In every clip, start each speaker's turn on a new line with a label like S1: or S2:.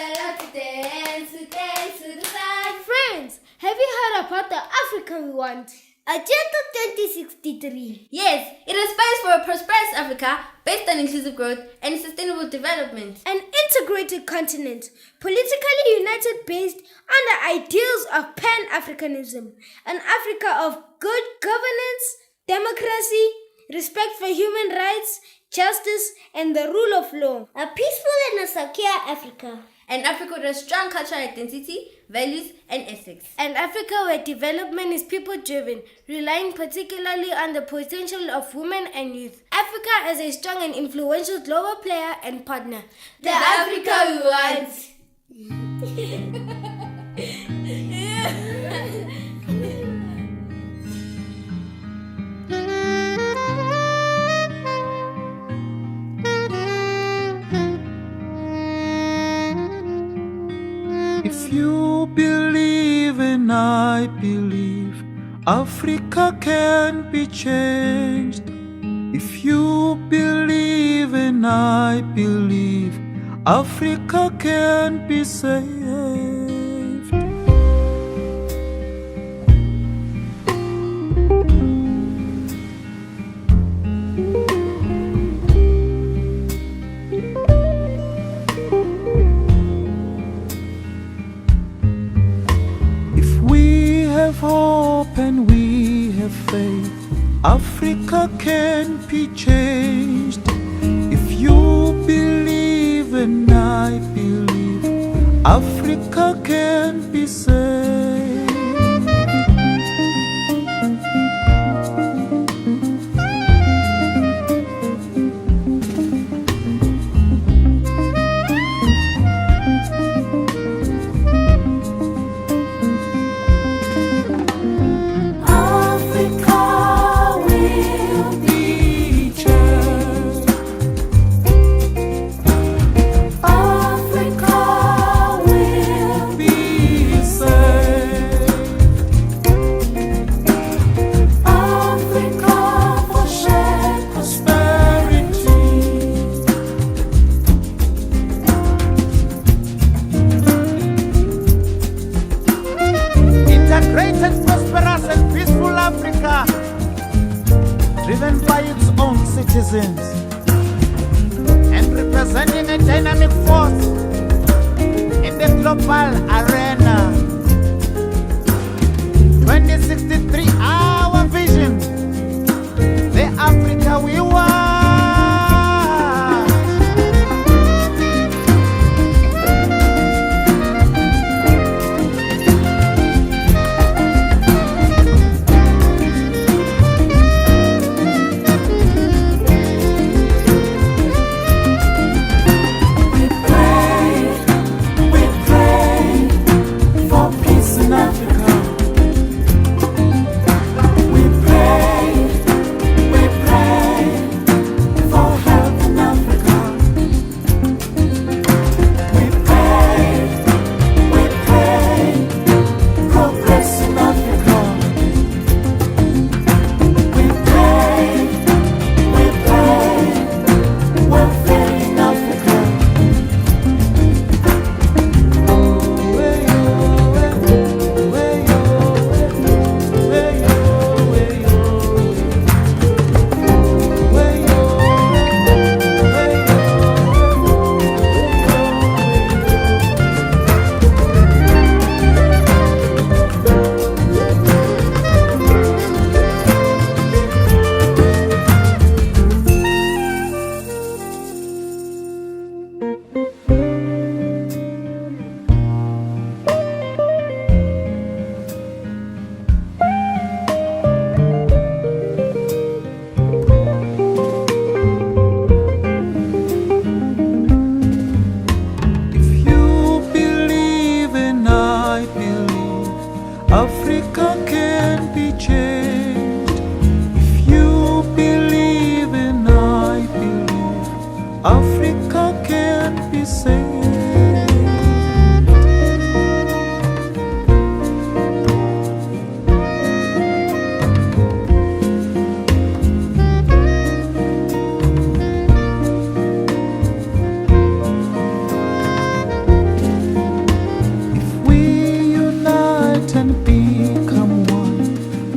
S1: love to dance to the sun.
S2: Friends, have you heard about the Africa we want? Agenda 2063.
S1: Yes, it aspires for a prosperous Africa based on inclusive growth and sustainable development.
S2: An integrated continent, politically united based on the ideals of Pan-Africanism. An Africa of good governance, democracy, respect for human rights, justice, and the rule of law. A peaceful and a secure Africa.
S1: An Africa with a strong cultural identity, values, and ethics.
S2: An Africa where development is people-driven, relying particularly on the potential of women and youth. Africa as a strong and influential global player and partner.
S1: The Africa we want.
S3: If you believe and I believe, Africa can be changed. If you believe and I believe, Africa can be saved. Hope and we have faith, Africa can be changed. If you believe and I believe, Africa can be saved. Driven by its own citizens and representing a dynamic force in the global arena. 2063, our vision, the Africa we want.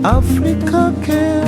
S3: Africa cares.